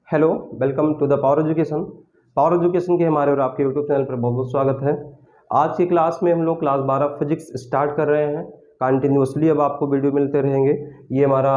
Hello, welcome to the power education. Power education के हमारे और आपके यूट्यूब चैनल पर बहुत बहुत स्वागत है। आज की क्लास में हम लोग क्लास 12 फिजिक्स स्टार्ट कर रहे हैं। कंटिन्यूसली अब आपको वीडियो मिलते रहेंगे। ये हमारा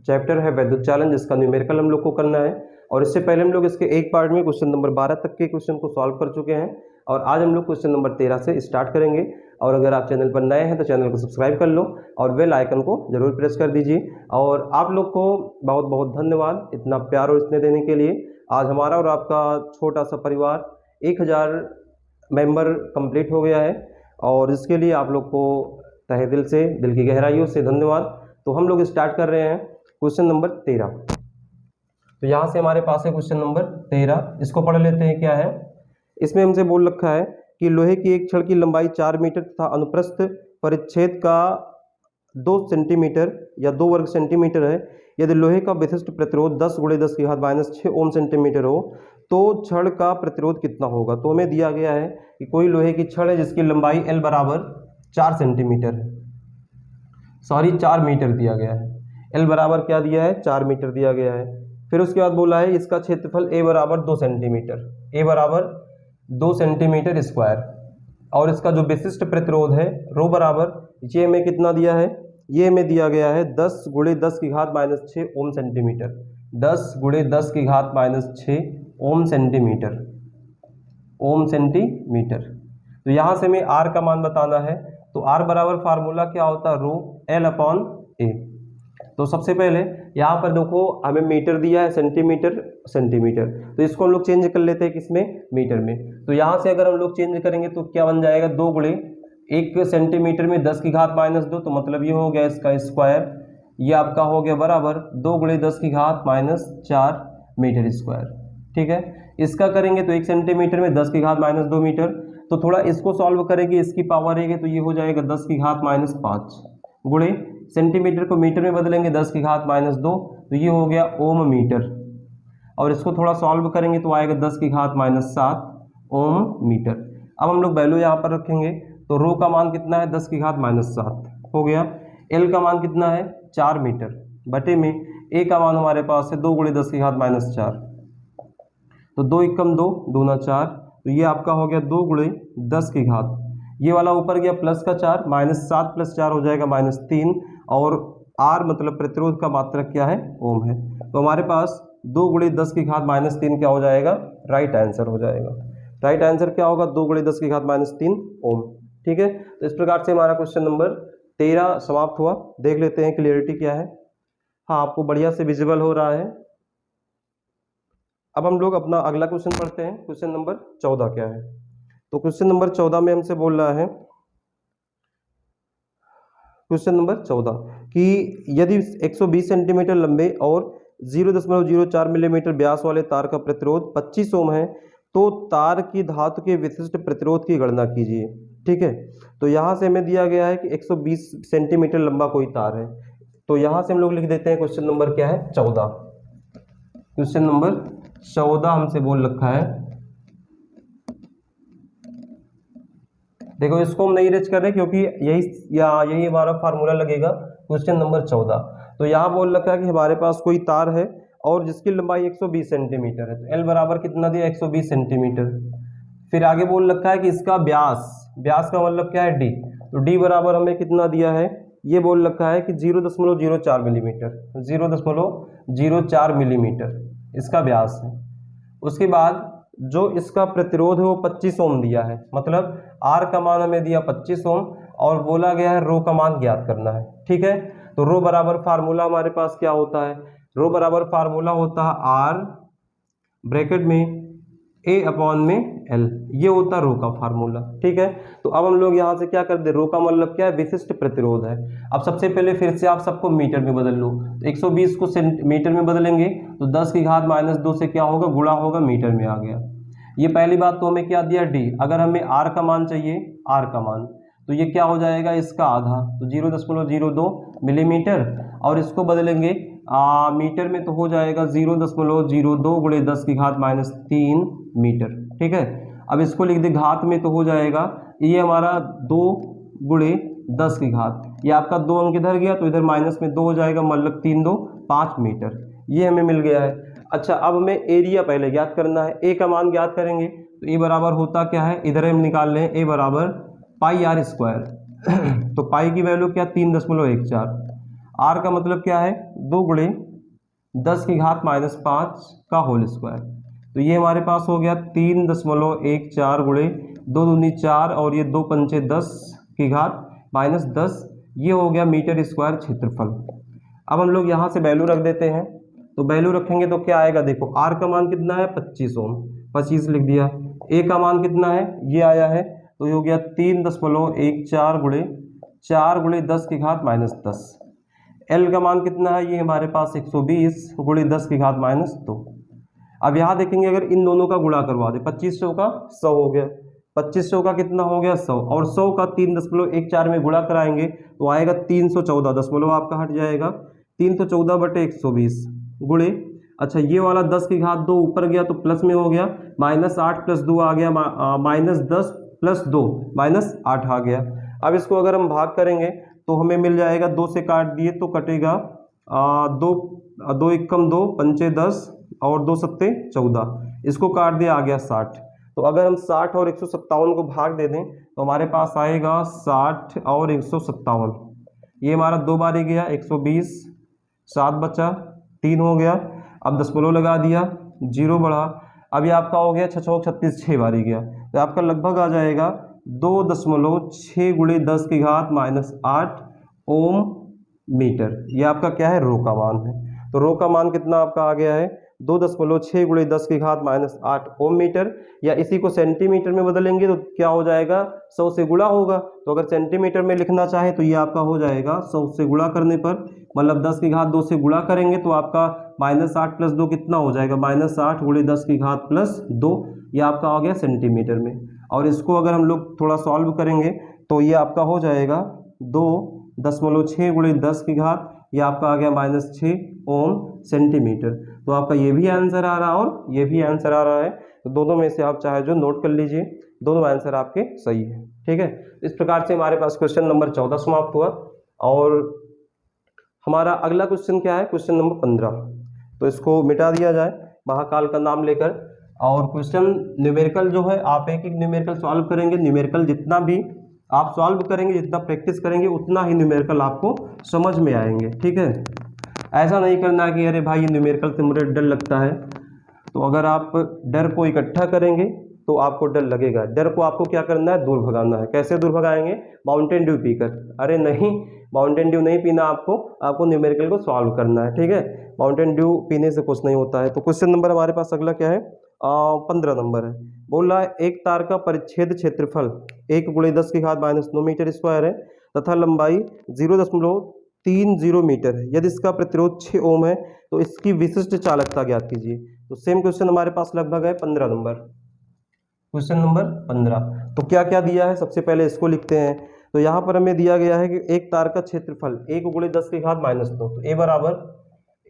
चैप्टर है वैद्युत चालन, जिसका न्यूमेरिकल हम लोग को करना है। और इससे पहले हम लोग इसके एक पार्ट में क्वेश्चन नंबर 12 तक के क्वेश्चन को सॉल्व कर चुके हैं और आज हम लोग क्वेश्चन नंबर 13 से स्टार्ट करेंगे। और अगर आप चैनल पर नए हैं तो चैनल को सब्सक्राइब कर लो और बेल आइकन को जरूर प्रेस कर दीजिए। और आप लोग को बहुत बहुत धन्यवाद इतना प्यार और स्नेह देने के लिए। आज हमारा और आपका छोटा सा परिवार 1000 मेंबर कंप्लीट हो गया है और इसके लिए आप लोग को तहे दिल से, दिल की गहराइयों से धन्यवाद। तो हम लोग स्टार्ट कर रहे हैं क्वेश्चन नंबर 13। तो यहाँ से हमारे पास है क्वेश्चन नंबर 13। इसको पढ़ लेते हैं। क्या है इसमें? हमसे बोल रखा है कि लोहे की एक छड़ की लंबाई 4 मीटर तथा अनुप्रस्थ परिच्छेद का 2 सेंटीमीटर या 2 वर्ग सेंटीमीटर है। यदि लोहे का विशिष्ट प्रतिरोध 10 × 10⁻⁶ ओम सेंटीमीटर हो तो छड़ का प्रतिरोध कितना होगा। तो हमें दिया गया है कि कोई लोहे की छड़ है जिसकी लंबाई L बराबर 4 सेंटीमीटर है, 4 मीटर दिया गया है। L बराबर क्या दिया है? 4 मीटर दिया गया है। फिर उसके बाद बोला है इसका क्षेत्रफल A बराबर 2 सेंटीमीटर, A बराबर 2 सेंटीमीटर स्क्वायर। और इसका जो विशिष्ट प्रतिरोध है रो बराबर, ये में कितना दिया है? ये में दिया गया है 10 × 10⁻⁶ ओम सेंटीमीटर, 10 × 10⁻⁶ ओम सेंटीमीटर, ओम सेंटीमीटर। तो यहाँ से हमें R का मान बताना है। तो R बराबर फार्मूला क्या होता है? रो L/A। तो सबसे पहले यहाँ पर देखो हमें मीटर दिया है, सेंटीमीटर, सेंटीमीटर। तो इसको हम लोग चेंज कर लेते हैं किसमें? मीटर में। तो यहाँ से अगर हम लोग चेंज करेंगे तो क्या बन जाएगा? 2 × 1 सेंटीमीटर में 10⁻⁻2। तो मतलब ये हो गया इसका स्क्वायर। ये आपका हो गया बराबर 2 × 10⁻⁴ मीटर स्क्वायर। ठीक है। इसका करेंगे तो 1 सेंटीमीटर में 10⁻⁻2 मीटर। तो थोड़ा इसको सॉल्व करेंगे, इसकी पावर है तो ये हो जाएगा 10⁻⁵ गुणे सेंटीमीटर को मीटर में बदलेंगे 10⁻⁻2। तो ये हो गया ओम मीटर। और इसको थोड़ा सॉल्व करेंगे तो आएगा 10⁻⁷ ओम मीटर। अब हम लोग वैल्यू यहाँ पर रखेंगे। तो रो का मान कितना है? 10⁻⁷ हो गया। एल का मान कितना है? 4 मीटर बटे में ए का मान हमारे पास है 2 × 10⁻⁴। तो 2 एकम 2, दूना 4। तो ये आपका हो गया 2 × 10⁻। ये वाला ऊपर गया प्लस का 4, -7 + 4 हो जाएगा -3। और R मतलब प्रतिरोध का मात्रक क्या है? ओम है। तो हमारे पास 2 × 10⁻³ क्या हो जाएगा? राइट आंसर हो जाएगा। राइट आंसर क्या होगा? 2 × 10⁻³ ओम। ठीक है। तो इस प्रकार से हमारा क्वेश्चन नंबर 13 समाप्त हुआ। देख लेते हैं क्लियरिटी क्या है। हाँ, आपको बढ़िया से विजिबल हो रहा है। अब हम लोग अपना अगला क्वेश्चन पढ़ते हैं। क्वेश्चन नंबर 14 क्या है? तो क्वेश्चन नंबर 14 में हमसे बोल रहा है, क्वेश्चन नंबर 14 कि यदि 120 सेंटीमीटर लंबे और 0.04 मिलीमीटर व्यास वाले तार का प्रतिरोध 25 ओम है तो तार की धातु के विशिष्ट प्रतिरोध की गणना कीजिए। ठीक है। तो यहाँ से हमें दिया गया है कि 120 सेंटीमीटर लंबा कोई तार है। तो यहाँ से हम लोग लिख देते हैं क्वेश्चन नंबर क्या है? 14। क्वेश्चन नंबर 14 हमसे बोल रखा है। देखो इसको हम नहीं रेज कर रहे क्योंकि यही हमारा फार्मूला लगेगा। Question number 14। तो यहाँ बोल रखा है कि हमारे पास कोई तार है और जिसकी लंबाई 120 सेंटीमीटर है। तो L बराबर कितना दिया? 120 सेंटीमीटर। फिर आगे बोल रखा है कि इसका व्यास का मतलब क्या है? D। तो D बराबर हमें कितना दिया है? ये बोल रखा है कि 0.04 मिलीमीटर, 0.04 मिलीमीटर इसका व्यास है। उसके बाद जो इसका प्रतिरोध है वो 25 ओम दिया है। मतलब R का मान हमें दिया 25 ओम और बोला गया है रो का मान ज्ञात करना है। ठीक है। तो रो बराबर फार्मूला हमारे पास क्या होता है? रो बराबर फार्मूला होता है R ब्रैकेट में A/L। ये होता है रो का फार्मूला। ठीक है। तो अब हम लोग यहाँ से क्या कर दे? रो का मतलब क्या है? विशिष्ट प्रतिरोध है। अब सबसे पहले फिर से आप सबको मीटर में बदल लो। तो 120 को मीटर में बदलेंगे तो 10⁻⁻2 से क्या होगा? गुणा होगा, मीटर में आ गया। ये पहली बात। तो हमें क्या दिया? D। अगर हमें R का मान चाहिए, R का मान, तो ये क्या हो जाएगा? इसका आधा, तो 0.02 मिलीमीटर। और इसको बदलेंगे मीटर में तो हो जाएगा 0.02 × 10⁻³ मीटर। ठीक है। अब इसको लिख दे घात में तो हो जाएगा ये हमारा 2 × 10⁻। ये आपका 2 अंक इधर गया तो इधर माइनस में 2 हो जाएगा, मतलब 3 × 2 = 5 मीटर। ये हमें मिल गया है। अच्छा, अब हमें एरिया पहले ज्ञात करना है। ए का मान ज्ञात करेंगे तो ए बराबर होता क्या है, इधर हम निकाल लें, ए बराबर पाई आर स्क्वायर। तो पाई की वैल्यू क्या, 3.14। आर का मतलब क्या है, 2 गुणे 10 की घात -5 का होल स्क्वायर। तो ये हमारे पास हो गया 3.14 गुणे 2 दूनी 4 और ये 2 पंचे 10 की घात -10, ये हो गया मीटर स्क्वायर क्षेत्रफल। अब हम लोग यहाँ से वैल्यू रख देते हैं। तो वैल्यू रखेंगे तो क्या आएगा, देखो आर का मान कितना है 25 ओम, 25 लिख दिया। ए का मान कितना है, ये आया है, तो ये हो गया 3.14 गुणे 4 गुणे 10 की घात -10। एल का मान कितना है, ये हमारे पास 120 गुणे 10 की घात -2। अब यहाँ देखेंगे अगर इन दोनों का गुणा करवा दे, 25 100 का 100 हो गया, 25 100 का कितना हो गया 100, और 100 का 3.14 में गुणा कराएंगे तो आएगा 314, दशमलव आपका हट जाएगा, 314/120 गुणे, अच्छा ये वाला 10 की घात 2 ऊपर गया तो प्लस में हो गया, -8 + 2 आ गया, -10 + 2 -8 आ गया। अब इसको अगर हम भाग करेंगे तो हमें मिल जाएगा, 2 से काट दिए तो कटेगा 2 2 एकम 2 पंचे 10 और 2 सत्ते 14, इसको काट दिया आ गया 60। तो अगर हम 60 और 157 को भाग दे दें तो हमारे पास आएगा 60 और 157, ये हमारा 2 बार ही गया, 120, 7 बचा, 3 हो गया। अब दशमलव लगा दिया, 0 बढ़ा, अब ये आपका हो गया 6 36, 6 बार ही गया, तो आपका लगभग आ जाएगा 2.6 गुणे 10 की घात -8 ओम मीटर। ये आपका क्या है, रो का मान है। तो रो का मान कितना आपका आ गया है, 2.6 गुणे 10 की घात -8 ओम मीटर। या इसी को सेंटीमीटर में बदलेंगे तो क्या हो जाएगा, 100 से गुणा होगा। तो अगर सेंटीमीटर में लिखना चाहे तो ये आपका हो जाएगा 100 से गुणा करने पर, मतलब 10 की घात 2 से गुणा करेंगे तो आपका -8 + 2 कितना हो जाएगा, -8 गुणे 10 की घात +2, ये आपका आ गया सेंटीमीटर में। और इसको अगर हम लोग थोड़ा सॉल्व करेंगे तो ये आपका हो जाएगा 2.6 गुणे 10 की घात, ये आपका आ गया -6 ओम सेंटीमीटर। तो आपका ये भी आंसर आ रहा है और ये भी आंसर आ रहा है, तो दोनों में से आप चाहे जो नोट कर लीजिए, दोनों आंसर आपके सही है। ठीक है, इस प्रकार से हमारे पास क्वेश्चन नंबर 14 समाप्त हुआ। और हमारा अगला क्वेश्चन क्या है, क्वेश्चन नंबर 15। तो इसको मिटा दिया जाए महाकाल का नाम लेकर। और क्वेश्चन न्यूमेरिकल जो है, आप एक एक न्यूमेरिकल सॉल्व करेंगे। न्यूमेरिकल जितना भी आप सॉल्व करेंगे, जितना प्रैक्टिस करेंगे, उतना ही न्यूमेरिकल आपको समझ में आएंगे। ठीक है, ऐसा नहीं करना कि अरे भाई ये न्यूमेरिकल से मुझे डर लगता है। तो अगर आप डर को इकट्ठा करेंगे तो आपको डर लगेगा। डर को आपको क्या करना है, दूर भगाना है। कैसे दूर भगाएंगे, माउंटेन ड्यू पीकर। अरे नहीं, माउंटेन ड्यू नहीं पीना आपको न्यूमेरिकल को सॉल्व करना है। ठीक है, माउंटेन ड्यू पीने से कुछ नहीं होता है। तो क्वेश्चन नंबर हमारे पास अगला क्या है, 15 नंबर है। बोल रहा है एक तार का परिच्छेद क्षेत्रफल 1 गुणे 10 की घात -9 मीटर स्क्वायर है तथा लंबाई 0.30 मीटर है। यदि इसका प्रतिरोध 6 ओम है तो इसकी विशिष्ट चालकता ज्ञात कीजिए। तो सेम क्वेश्चन हमारे पास लगभग है 15 नंबर, क्वेश्चन नंबर 15। तो क्या क्या दिया है, सबसे पहले इसको लिखते हैं। तो यहाँ पर हमें दिया गया है कि एक तार का क्षेत्रफल 1 गुणे 10 की घात -9, तो ए बराबर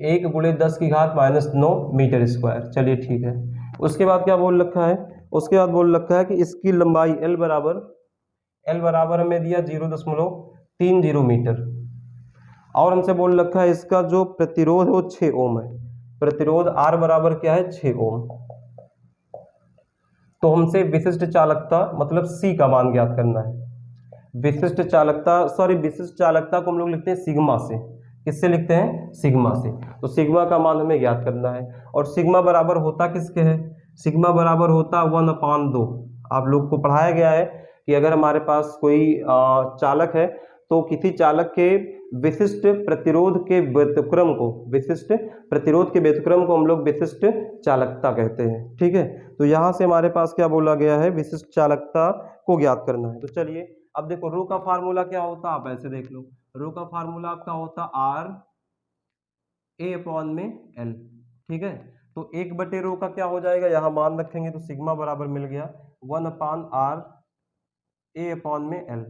1 गुणे 10 की घात -9 मीटर स्क्वायर। चलिए ठीक है। उसके बाद क्या बोल रखा है, उसके बाद बोल रखा है कि इसकी लंबाई L बराबर हमें दिया 0.30 मीटर। और हमसे बोल रखा है इसका जो प्रतिरोध है वो 6 ओम है। प्रतिरोध R बराबर क्या है, 6 ओम। तो हमसे विशिष्ट चालकता मतलब C का मान ज्ञात करना है। विशिष्ट चालकता को हम लोग लिखते हैं सिग्मा से। किससे लिखते हैं, सिग्मा से। तो सिग्मा का मान हमें ज्ञात करना है। और सिग्मा बराबर होता किसके है, सिग्मा बराबर होता 1/2। आप लोग को पढ़ाया गया है कि अगर हमारे पास कोई चालक है तो किसी चालक के विशिष्ट प्रतिरोध के व्युत्क्रम को हम लोग विशिष्ट चालकता कहते हैं। ठीक है, तो यहाँ से हमारे पास क्या बोला गया है, विशिष्ट चालकता को ज्ञात करना है। तो चलिए अब देखो, रो का फार्मूला क्या होता है, आप ऐसे देख लो। रो का फार्मूला आपका होता R A/L। ठीक है, तो 1/रो का क्या हो जाएगा, यहाँ मान रखेंगे तो सिग्मा बराबर मिल गया 1/R A/L।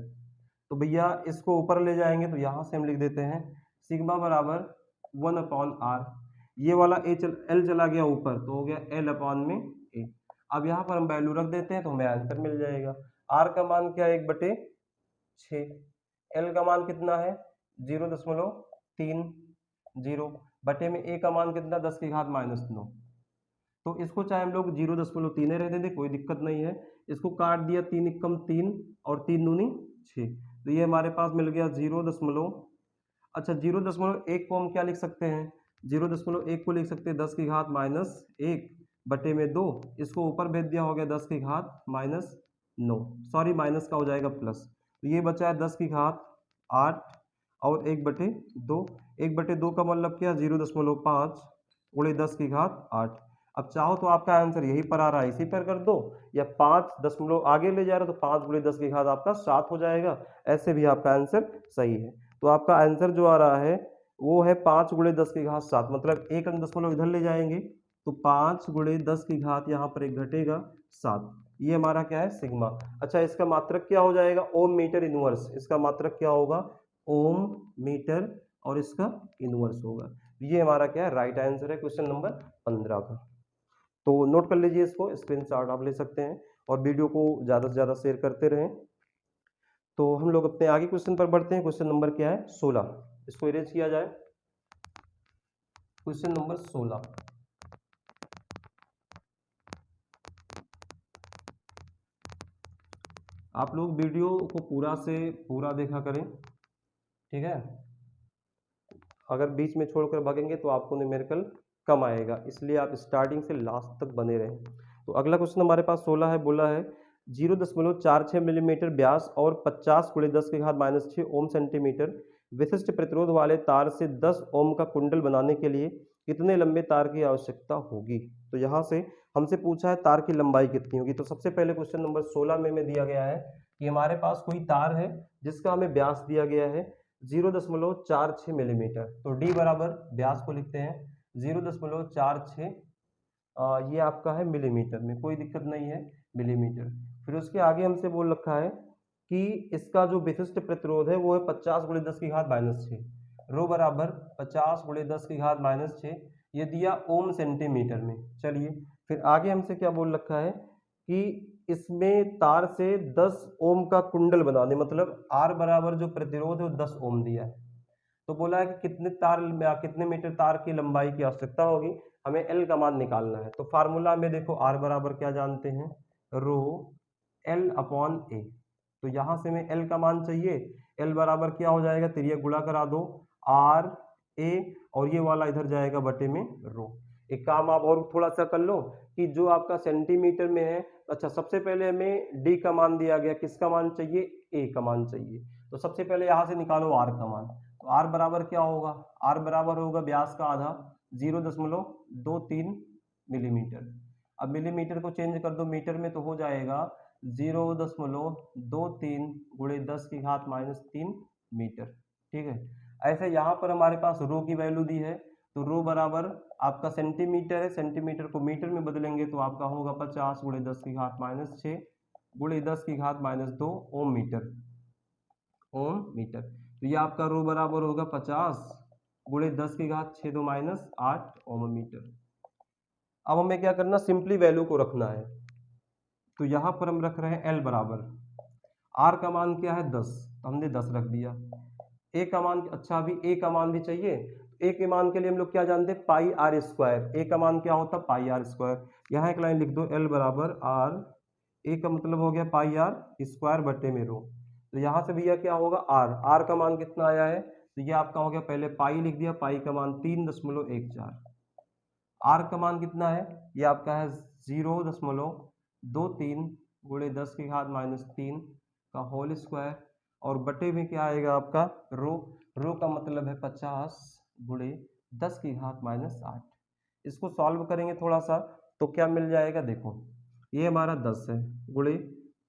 तो भैया इसको ऊपर ले जाएंगे तो यहाँ से हम लिख देते हैं सिग्मा बराबर 1/R। ये वाला L चला गया ऊपर तो हो गया L/A। अब यहाँ पर हम वैल्यू रख देते हैं तो हमें आंसर मिल जाएगा। R का मान क्या है, 1/6। L का मान कितना है, 0.30। बटे में a का मान कितना 10 की घात -9। तो इसको चाहे हम लोग 0.3 रहने दें, कोई दिक्कत नहीं है। इसको काट दिया, 3 एकम 3 और 3 दूनी 6, तो ये हमारे पास मिल गया 0. अच्छा 0.1 को हम क्या लिख सकते हैं, 0.1 को लिख सकते हैं 10 की घात -1 बटे में 2, इसको ऊपर भेज दिया, हो गया 10 की घात -9, सॉरी माइनस का हो जाएगा प्लस, तो ये बचा है 10 की घात 8 और 1/2, 1/2 का मतलब क्या 0.5 गुणे 10 की घात 8। अब चाहो तो आपका आंसर यही पर आ रहा है, इसी पर कर दो, या 5 दशमलव आगे ले जा रहे हो तो 5 गुणे 10 की घात आपका 7 हो जाएगा, ऐसे भी आपका आंसर सही है। तो आपका आंसर जो आ रहा है वो है 5 गुणे 10 की घात 7, मतलब एक अंक दशमलव इधर ले जाएंगे तो 5 गुणे 10 की घात यहाँ पर एक घटेगा 7, ये हमारा क्या है सिग्मा। अच्छा इसका मात्रक क्या हो जाएगा, ओम मीटर इनवर्स, इसका मात्रक क्या होगा ओम मीटर और इसका इनवर्स होगा। ये हमारा क्या है राइट आंसर है क्वेश्चन नंबर 15 का। तो नोट कर लीजिए, इसको स्क्रीनशॉट आप ले सकते हैं और वीडियो को ज़्यादा से ज़्यादा शेयर करते रहें। तो हम लोग अपने आगे क्वेश्चन पर बढ़ते हैं। क्वेश्चन नंबर क्या है 16, इसको इरेज किया जाए। क्वेश्चन नंबर 16, आप लोग वीडियो को पूरा से पूरा देखा करें, ठीक है। अगर बीच में छोड़कर भागेंगे तो आपको न्यूमेरिकल कम आएगा, इसलिए आप स्टार्टिंग से लास्ट तक बने रहें। तो अगला क्वेश्चन हमारे पास 16 है, बोला है 0.46 मिलीमीटर व्यास और 50 गुणे 10 की घात -6 ओम सेंटीमीटर विशिष्ट प्रतिरोध वाले तार से 10 ओम का कुंडल बनाने के लिए कितने लंबे तार की आवश्यकता होगी। तो यहाँ से हमसे पूछा है तार की लंबाई कितनी होगी। तो सबसे पहले क्वेश्चन नंबर 16 में दिया गया है कि हमारे पास कोई तार है जिसका हमें व्यास दिया गया है 0.46 मिलीमीटर, तो डी बराबर व्यास को लिखते हैं 0.46, ये आपका है मिलीमीटर में, कोई दिक्कत नहीं है मिलीमीटर। फिर उसके आगे हमसे बोल रखा है कि इसका जो विशिष्ट प्रतिरोध है वो है 50 गुणे 10 की घात -6, रो बराबर 50 गुणे 10 की घात -6, ये दिया ओम सेंटीमीटर में। चलिए फिर आगे हमसे क्या बोल रखा है कि इसमें तार से 10 ओम का कुंडल बना दे, मतलब आर बराबर जो प्रतिरोध है वो 10 ओम दिया है। तो बोला है कि कितने मीटर तार की लंबाई की आवश्यकता होगी, हमें एल का मान निकालना है। तो फार्मूला में देखो आर बराबर क्या जानते हैं, रो एल अपॉन ए। तो यहां से हमें एल का मान चाहिए, एल बराबर क्या हो जाएगा, तिरिया गुणा करा दो आर ए और ये वाला इधर जाएगा बटे में रो। एक काम आप और थोड़ा सा कर लो कि जो आपका सेंटीमीटर में है, अच्छा सबसे पहले हमें डी का मान दिया गया, किसका मान चाहिए ए का मान चाहिए, तो सबसे पहले यहां से निकालो आर का मान। तो आर बराबर क्या होगा, आर बराबर होगा व्यास का आधा 0.23 मिलीमीटर। अब मिलीमीटर को चेंज कर दो मीटर में तो हो जाएगा 0.23 गुणे 10 की घात -3 मीटर, ठीक है। ऐसे यहाँ पर हमारे पास रो की वैल्यू दी है, तो रो बराबर आपका सेंटीमीटर है, सेंटीमीटर को मीटर में बदलेंगे तो आपका होगा 50 गुणे 10 की घात -6 गुणे 10 की घात -2 ओम मीटर, ओम मीटर। तो ये आपका रो बराबर होगा 50 गुणे 10 की घात 6 2 -8 ओम मीटर। अब हमें क्या करना, सिंपली वैल्यू को रखना है, तो यहां पर हम रख रहे हैं एल बराबर, आर का मान क्या है 10, तो हमने 10 रख दिया। ए का मान, अच्छा अभी ए का मान भी चाहिए, ए के मान के लिए हम लोग क्या जानते हैं पाई आर स्क्वायर, ए का मान क्या होता है पाई आर स्क्वायर। यहाँ एक लाइन लिख दो एल बराबर आर, ए का मतलब हो गया पाई आर स्क्वायर बटे में रो। तो यहाँ से भैया क्या होगा आर, आर का मान कितना आया है, तो ये आपका हो गया, पहले पाई लिख दिया, पाई का मान 3.14, आर का मान कितना है, ये आपका है 0.23 गुणे 10 की घात -3 का होल स्क्वायर, और बटे में क्या आएगा आपका रो, रो का मतलब है 50 गुणे 10 की घात -8। इसको सॉल्व करेंगे थोड़ा सा तो क्या मिल जाएगा, देखो ये हमारा 10 है गुणे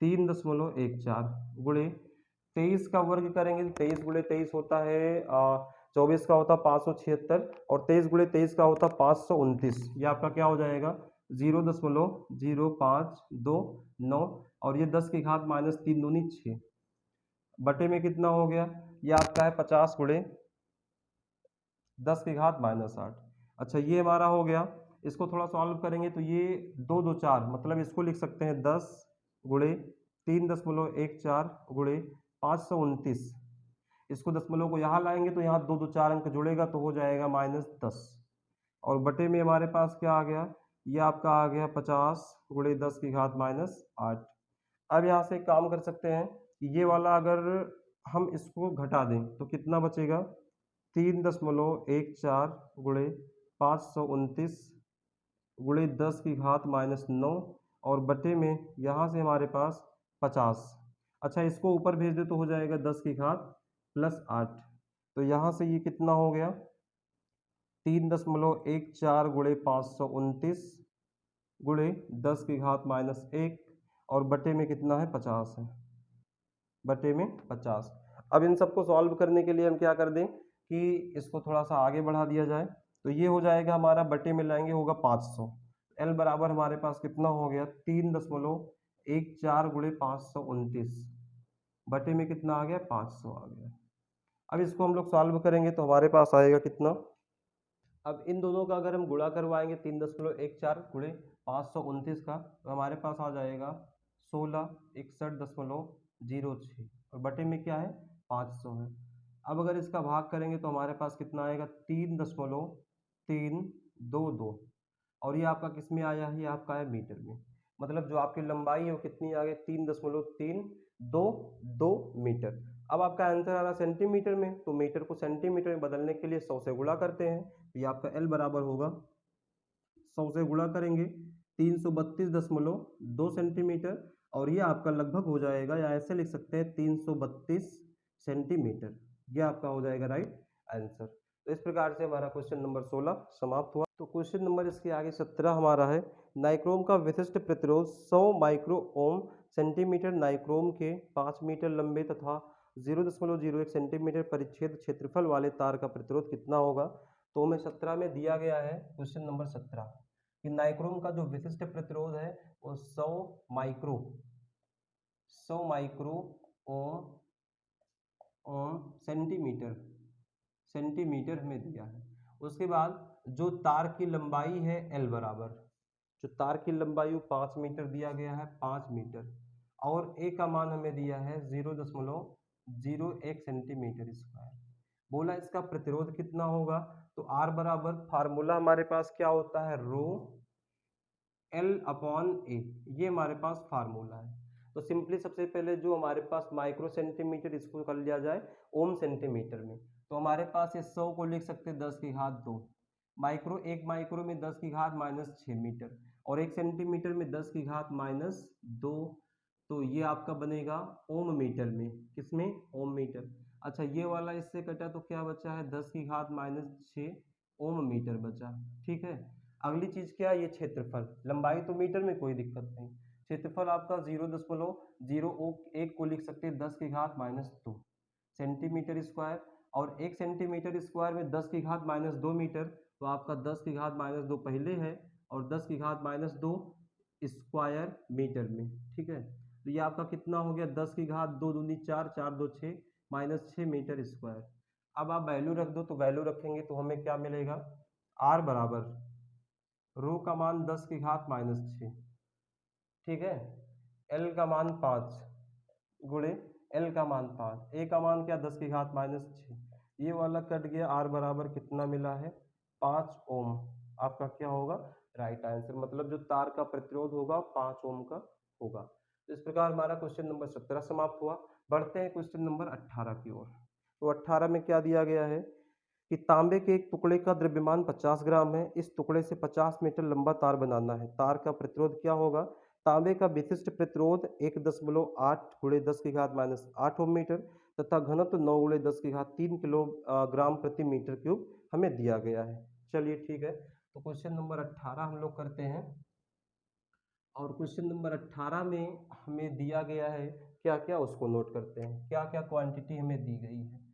3.14 गुणे 23 का वर्ग करेंगे, 23 गुणे 23 होता है 24 का होता 576 और 23 गुणे 23 का होता 529, ये आपका क्या हो जाएगा 0.0529 और ये 10 की घात -3 दूनी 6 बटे में कितना हो गया, ये आपका है 50 गुणे 10 की घात -8। अच्छा ये हमारा हो गया, इसको थोड़ा सॉल्व करेंगे तो ये 2 2 4, मतलब इसको लिख सकते हैं 10 गुणे 3.14 गुणे 529, इसको दशमलव को यहाँ लाएंगे तो यहाँ 2 2 4 अंक जुड़ेगा तो हो जाएगा -10, और बटे में हमारे पास क्या आ गया, ये आपका आ गया 50 गुणे 10 की घात -8। अब यहाँ से एक काम कर सकते हैं कि ये वाला अगर हम इसको घटा दें तो कितना बचेगा, 3.14 गुणे 529 गुणे 10 की घात -9, और बटे में यहाँ से हमारे पास 50। अच्छा, इसको ऊपर भेज दे तो हो जाएगा 10 की घात +8। तो यहाँ से ये कितना हो गया, 3.14 गुणे 529 गुणे 10 की घात -1, और बटे में कितना है, 50 है, बटे में 50। अब इन सबको सॉल्व करने के लिए हम क्या कर दें कि इसको थोड़ा सा आगे बढ़ा दिया जाए, तो ये हो जाएगा हमारा, बटे में लाएंगे होगा 500। एल बराबर हमारे पास कितना हो गया, 3.14 गुणे 529, बटे में कितना आ गया, 500 आ गया। अब इसको हम लोग सॉल्व करेंगे तो हमारे पास आएगा कितना, अब इन दोनों का अगर हम गुणा करवाएंगे 3.14 गुणे 529 का, तो हमारे पास आ जाएगा 1661.06, और बटे में क्या है, 500 है। अब अगर इसका भाग करेंगे तो हमारे पास कितना आएगा, 3.322, और ये आपका किस में आया है, ये आपका है मीटर में। मतलब जो आपकी लंबाई है वो कितनी आ गई, 3.322 मीटर। अब आपका आंसर आ रहा सेंटीमीटर में, तो मीटर को सेंटीमीटर में बदलने के लिए 100 से गुणा करते हैं, तो ये आपका एल बराबर होगा, 100 से गुणा करेंगे 332.2 सेंटीमीटर, और ये आपका लगभग हो जाएगा, या ऐसे लिख सकते हैं 332 सेंटीमीटर। ये आपका हो जाएगा राइट आंसर। तो इस प्रकार से हमारा क्वेश्चन नंबर 16 समाप्त हुआ। तो क्वेश्चन नंबर इसके आगे 17 हमारा है, नाइक्रोम का विशिष्ट प्रतिरोध 100 माइक्रो ओम सेंटीमीटर, नाइक्रोम के 5 मीटर लंबे तथा 0.01 सेंटीमीटर परिच्छेद क्षेत्रफल वाले तार का प्रतिरोध कितना होगा। तो हमें 17 में दिया गया है, क्वेश्चन नंबर 17, कि नाइक्रोम का जो विशिष्ट प्रतिरोध है वो 100 माइक्रो ओम सेंटीमीटर हमें दिया है। उसके बाद जो तार की लंबाई है एल बराबर, जो तार की लंबाई 5 मीटर दिया गया है, 5 मीटर, और ए का मान हमें दिया है 0.01 सेंटीमीटर स्क्वायर। बोला इसका प्रतिरोध कितना होगा, तो आर बराबर फार्मूला हमारे पास क्या होता है, रो एल अपॉन ए, ये हमारे पास फार्मूला है। तो सिंपली सबसे पहले जो हमारे पास माइक्रो सेंटीमीटर, इसको कर लिया जाए ओम सेंटीमीटर में, तो हमारे पास ये 100 को लिख सकते हैं 10 की घात 2, माइक्रो, एक माइक्रो में 10 की घात -6 मीटर, और एक सेंटीमीटर में 10 की घात -2, तो ये आपका बनेगा ओम मीटर में, किसमें, ओम मीटर। अच्छा, ये वाला इससे कटा तो क्या बचा है, 10 की घात -6 ओम मीटर बचा, ठीक है। अगली चीज क्या है, ये क्षेत्रफल, लंबाई तो मीटर में कोई दिक्कत नहीं, क्षेत्रफल आपका 0.01 को लिख सकते हैं 10 की घात -2 सेंटीमीटर स्क्वायर, और एक सेंटीमीटर स्क्वायर में 10 की घात -2 मीटर, तो आपका 10 की घात -2 पहले है, और 10 की घात -2 स्क्वायर मीटर में, ठीक है। तो ये आपका कितना हो गया, 10 की घात 2 दूनी 4, 4 2 6, -6 मीटर स्क्वायर। अब आप वैल्यू रख दो, तो वैल्यू रखेंगे तो हमें क्या मिलेगा, आर बराबर रो का मान 10 की घात -6, ठीक है, एल का मान 5 गुणे एल का मान 5, ए का मान क्या, 10 की घात -6, ये वाला कट गया, आर बराबर कितना मिला है, 5 ओम, आपका क्या होगा, राइट आंसर। मतलब जो तार का प्रतिरोध होगा 5 ओम का होगा। तो इस प्रकार हमारा क्वेश्चन नंबर 17 समाप्त हुआ। बढ़ते हैं क्वेश्चन नंबर 18 की ओर। तो 18 में क्या दिया गया है कि तांबे के एक टुकड़े का द्रव्यमान 50 ग्राम है, इस टुकड़े से 50 मीटर लंबा तार बनाना है, तार का प्रतिरोध क्या होगा। तांबे का विशिष्ट प्रतिरोध 1.8 गुणे 10 की घात -8 ओम मीटर तथा घनत्व 9 गुणे 10 की घात 3 किलोग्राम प्रति मीटर क्यूब हमें दिया गया है। चलिए ठीक है, तो क्वेश्चन नंबर 18 हम लोग करते हैं, और क्वेश्चन नंबर 18 में हमें दिया गया है क्या क्या, उसको नोट करते हैं, क्या क्या क्वांटिटी हमें दी गई है।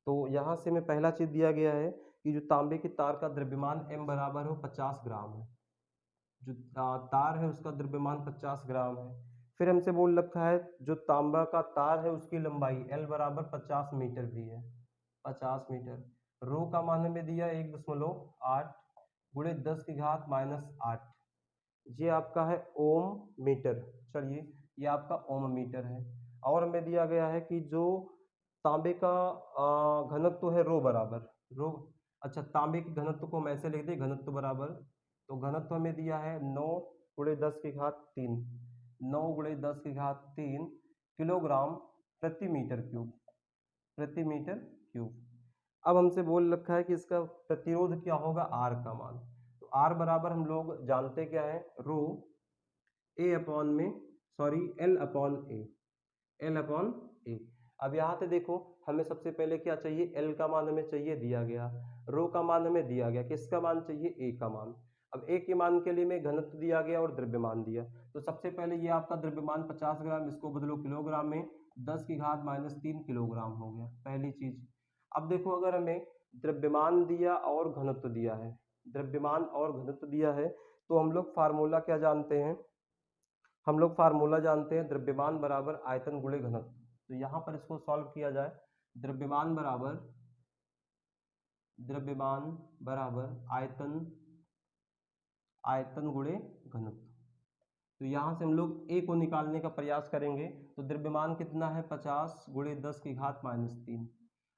तो यहाँ से हमें पहला चीज दिया गया है कि जो तांबे की तार का द्रव्यमान m बराबर हो 50 ग्राम है, जो तार है उसका द्रव्यमान 50 ग्राम है। फिर हमसे बोल रखा है जो तांबा का तार है उसकी लंबाई L बराबर 50 मीटर भी है, 50 मीटर। रो का मान हमें दिया 1.8 गुणे 10 की घात -8, ये आपका है ओम मीटर। चलिए, ये आपका ओम मीटर है। और हमें दिया गया है कि जो तांबे का घनत्व है रो बराबर रो। अच्छा, तांबे के घनत्व को हम ऐसे लिख दें, घनत्व बराबर, तो घनत्व हमें दिया है 9 गुणे 10 की घात 3, 9 गुणे 10 की घात 3 किलोग्राम प्रति मीटर क्यूब, प्रति मीटर क्यूब। अब हमसे बोल रखा है कि इसका प्रतिरोध क्या होगा, आर का मान। तो आर बराबर हम लोग जानते क्या है, रो ए अपॉन में, सॉरी एल अपॉन ए, एल अपॉन ए। अब यहाँ से देखो, हमें सबसे पहले क्या चाहिए, एल का मान हमें चाहिए, दिया गया, रो का मान हमें दिया गया, किसका मान चाहिए, ए का मान। अब ए के मान के लिए में घनत्व दिया गया और द्रव्यमान दिया, तो सबसे पहले ये आपका द्रव्यमान 50 ग्राम, इसको बदलो किलोग्राम में, 10 की घात -3 किलोग्राम हो गया, पहली चीज। अब देखो, अगर हमें द्रव्यमान दिया और घनत्व दिया है, द्रव्यमान और घनत्व दिया है, तो हम लोग फार्मूला क्या जानते हैं, हम लोग फार्मूला जानते हैं, द्रव्यमान बराबर आयतन गुणे घनत्व। तो यहाँ पर इसको सॉल्व किया जाए, द्रव्यमान बराबर, द्रव्यमान बराबर आयतन, आयतन गुणे घनत्व। तो यहाँ से हम लोग ए को निकालने का प्रयास करेंगे, तो द्रव्यमान कितना है, 50 गुणे 10 की घात -3।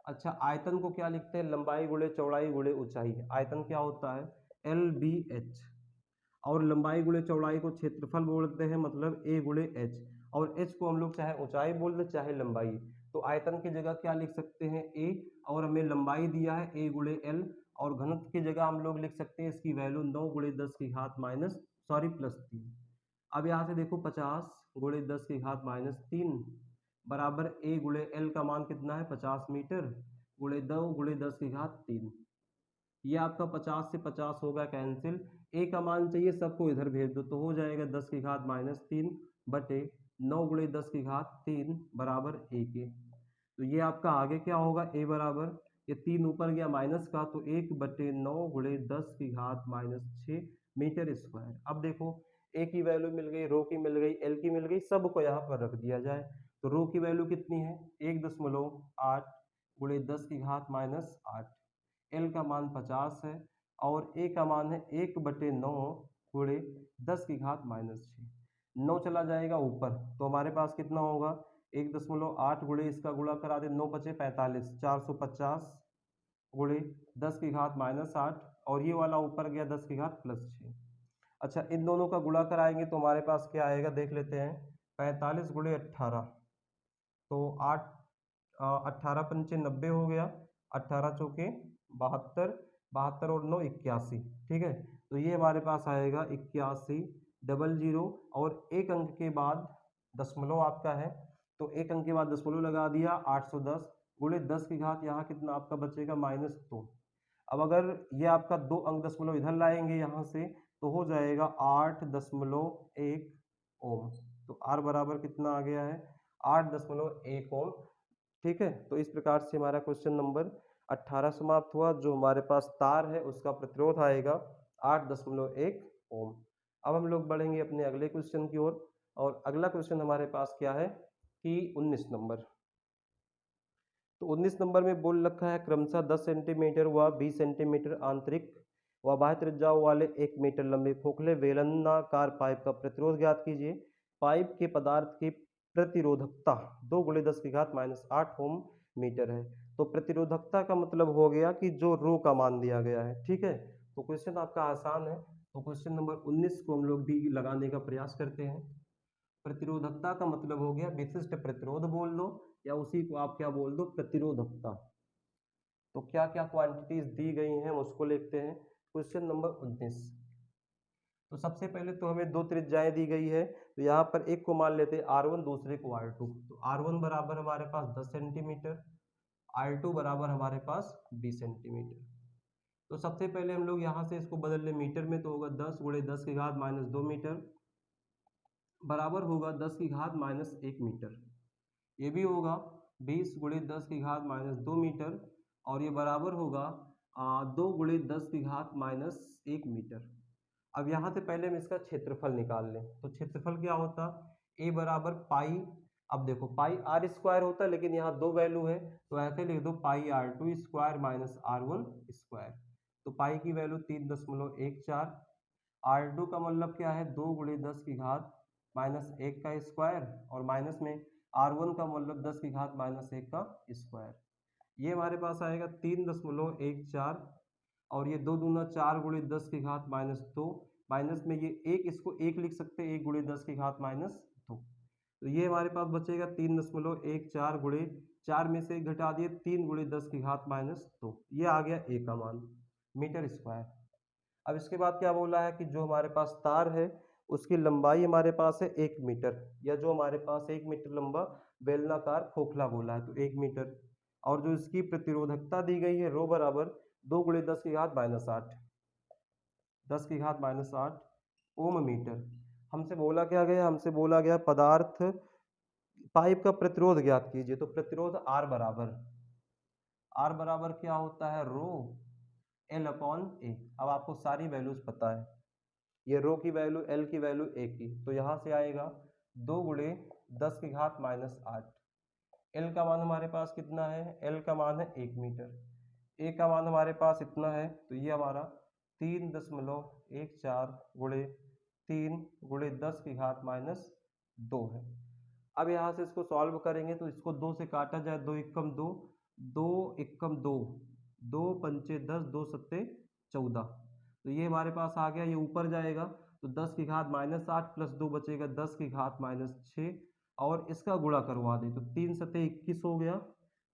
अच्छा, आयतन को क्या लिखते हैं, लंबाई गुणे चौड़ाई गुणे ऊंचाई। आयतन क्या होता है, LBH, और लंबाई गुणे चौड़ाई को क्षेत्रफल बोलते हैं, मतलब A गुणे H, और H को हम लोग चाहे ऊंचाई बोल दे चाहे लंबाई। तो आयतन की जगह क्या लिख सकते हैं, A, और हमें लंबाई दिया है A गुणे L, और घनत्व की जगह हम लोग लिख सकते हैं इसकी वैल्यू 9 गुणे 10 की घात +3। अब यहाँ से देखो, 50 गुणे 10 की घात -3 बराबर A गुणे L का मान कितना है, 50 मीटर, गुणे 2 गुणे 10 की घात 3। ये आपका 50 से 50 होगा कैंसिल, ए का मान चाहिए, सबको इधर भेज दो, तो हो जाएगा 10 की घात -3 बटे 9 गुणे 10 की घात 3 बराबर ए के। तो ये आपका आगे क्या होगा, ए बराबर, ये 3 ऊपर गया माइनस का, तो 1 बटे 9 गुणे 10 की घात -6 मीटर स्क्वायर। अब देखो, ए की वैल्यू मिल गई, रो की मिल गई, एल की मिल गई, सबको यहाँ पर रख दिया जाए। तो रो की वैल्यू कितनी है, 1.8 गुणे 10 की घात -8, एल का मान 50 है, और ए का मान है 1/9 गुणे 10 की घात -6। 9 चला जाएगा ऊपर, तो हमारे पास कितना होगा, 1.8 गुणे इसका गुणा करा दे, 9 बचे 45, 450 गुणे 10 की घात -8, और ये वाला ऊपर गया 10 की घात +6। अच्छा, इन दोनों का गुणा कराएंगे तो हमारे पास क्या आएगा, देख लेते हैं, 45 गुणे 18, तो 8, 18 पंचे 90 हो गया, 18 चौके 72, 72 और 9 81, ठीक है। तो ये हमारे पास आएगा 8100, और एक अंक के बाद दशमलव आपका है, तो एक अंक के बाद दशमलव लगा दिया, 810 गुणे 10 की घात, यहाँ कितना आपका बचेगा, -2। अब अगर ये आपका 2 अंक दशमलव इधर लाएंगे यहाँ से, तो हो जाएगा 8.1 ओम। तो आर बराबर कितना आ गया है, 8.1 ओम, ठीक है। तो इस प्रकार से हमारा क्वेश्चन नंबर 18 समाप्त हुआ। जो हमारे पास तार है उसका प्रतिरोध आएगा 8.1 ओम। अब हम लोग बढ़ेंगे अपने अगले क्वेश्चन की ओर, और अगला क्वेश्चन हमारे पास क्या है कि 19 नंबर। तो 19 नंबर में बोल रखा है, क्रमशः 10 सेंटीमीटर व 20 सेंटीमीटर आंतरिक व बाह्य त्रिज्याओं वाले 1 मीटर लंबे खोखले बेलनाकार पाइप का प्रतिरोध ज्ञात कीजिए। पाइप के पदार्थ की प्रतिरोधकता 2 गुणे 10 की घात -8 ओम मीटर है। तो प्रतिरोधकता का मतलब हो गया कि जो रो का मान दिया गया है, ठीक है। तो क्वेश्चन आपका आसान है, तो क्वेश्चन नंबर 19 को हम लोग भी लगाने का प्रयास करते हैं। प्रतिरोधकता का मतलब हो गया विशिष्ट प्रतिरोध बोल दो, या उसी को आप क्या बोल दो, प्रतिरोधकता। तो क्या क्या क्वांटिटीज दी गई हैं उसको लिखते हैं। क्वेश्चन नंबर 19, तो सबसे पहले तो हमें दो त्रिज्याएं दी गई है, तो यहाँ पर एक को मान लेते हैं R1, दूसरे को R2। तो R1 बराबर हमारे पास 10 सेंटीमीटर, R2 बराबर हमारे पास 20 सेंटीमीटर। तो सबसे पहले हम लोग यहाँ से इसको बदल ले मीटर में, तो होगा 10 गुणे 10 की घात -2 मीटर बराबर होगा 10 की घात -1 मीटर। ये भी होगा 20 गुणे 10 की घात -2 मीटर, और ये बराबर होगा 2 गुणे 10 की घात -1 मीटर। अब यहाँ से पहले हम इसका क्षेत्रफल निकाल लें, तो क्षेत्रफल क्या होता, ए बराबर पाई, अब देखो पाई आर स्क्वायर होता है, लेकिन यहाँ दो वैल्यू है, तो ऐसे लिख दो पाई R2 स्क्वायर -R1 स्क्वायर। तो पाई की वैल्यू 3.14, R2 का मतलब क्या है, 2 गुणे 10 की घात -1 का स्क्वायर, और माइनस में R1 का मतलब 10 की घात माइनस 1 का स्क्वायर। ये हमारे पास आएगा 3.14 और ये 2 दूना 4 गुणे 10 की घात माइनस 2, माइनस में ये एक, इसको एक लिख सकते हैं, 1 गुणे 10 की घात माइनस 2। तो ये हमारे पास बचेगा 3.14 गुणे 4 में से 1 घटा दिए, 3 गुणे 10 की घात माइनस 2। ये आ गया ए का मान, मीटर स्क्वायर। अब इसके बाद क्या बोला है कि जो हमारे पास तार है उसकी लंबाई हमारे पास है 1 मीटर, या जो हमारे पास 1 मीटर लंबा बेलनाकार खोखला बोला है तो 1 मीटर, और जो इसकी प्रतिरोधकता दी गई है रो बराबर 2 गुणे 10 की घात माइनस 8, 10 की घात माइनस 8 ओम मीटर। हमसे बोला क्या गया, हमसे बोला गया पदार्थ पाइप का प्रतिरोध ज्ञात कीजिए। तो प्रतिरोध आर बराबर क्या होता है, रो एल अपॉन ए। अब आपको सारी वैल्यूज पता है, ये रो की वैल्यू, एल की वैल्यू, ए की, तो यहाँ से आएगा 2 गुणे 10 की घात माइनस 8। एल का मान हमारे पास कितना है, एल का मान है 1 मीटर, ए का मान हमारे पास इतना है, तो ये हमारा 3.14 गुणे 3 गुणे 10 की घात माइनस 2 है। अब यहाँ से इसको सॉल्व करेंगे तो इसको 2 से काटा जाए, 2 एकम 2, 2 एकम 2, 2 पंचे 10, 2 सत्ते 14, तो ये हमारे पास आ गया। ये ऊपर जाएगा तो 10 की घात माइनस 8 प्लस 2 बचेगा 10 की घात माइनस 6, और इसका गुणा करवा दें तो 3 सत्ते 21 हो गया,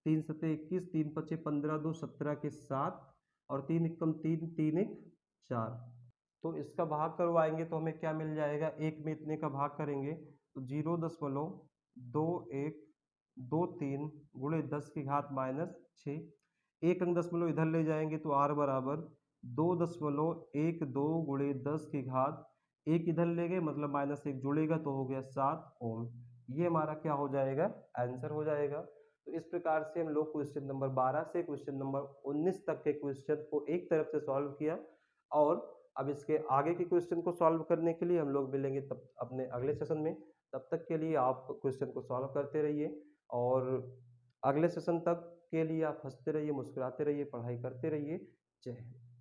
3 सत्ते 21, 3 पचे 15, 2 17 के 7, और 3 एकम 3, 3 एक 4। तो इसका भाग करवाएंगे तो हमें क्या मिल जाएगा, एक में इतने का भाग करेंगे तो 0.21 गुणे 10 की घात माइनस 6, एक अंक दशमलव इधर ले जाएंगे तो आर बराबर 2.12 गुणे 10 की घात, एक इधर ले गए मतलब माइनस एक जुड़ेगा तो हो गया 7 ओम। ये हमारा क्या हो जाएगा, आंसर हो जाएगा। तो इस प्रकार से हम लोग क्वेश्चन नंबर 12 से क्वेश्चन नंबर 19 तक के क्वेश्चन को एक तरफ से सॉल्व किया, और अब इसके आगे के क्वेश्चन को सॉल्व करने के लिए हम लोग मिलेंगे तब अपने अगले सेशन में। तब तक के लिए आप क्वेश्चन को सॉल्व करते रहिए, और अगले सेशन तक के लिए आप हंसते रहिए, मुस्कुराते रहिए, पढ़ाई करते रहिए। जय हिंद।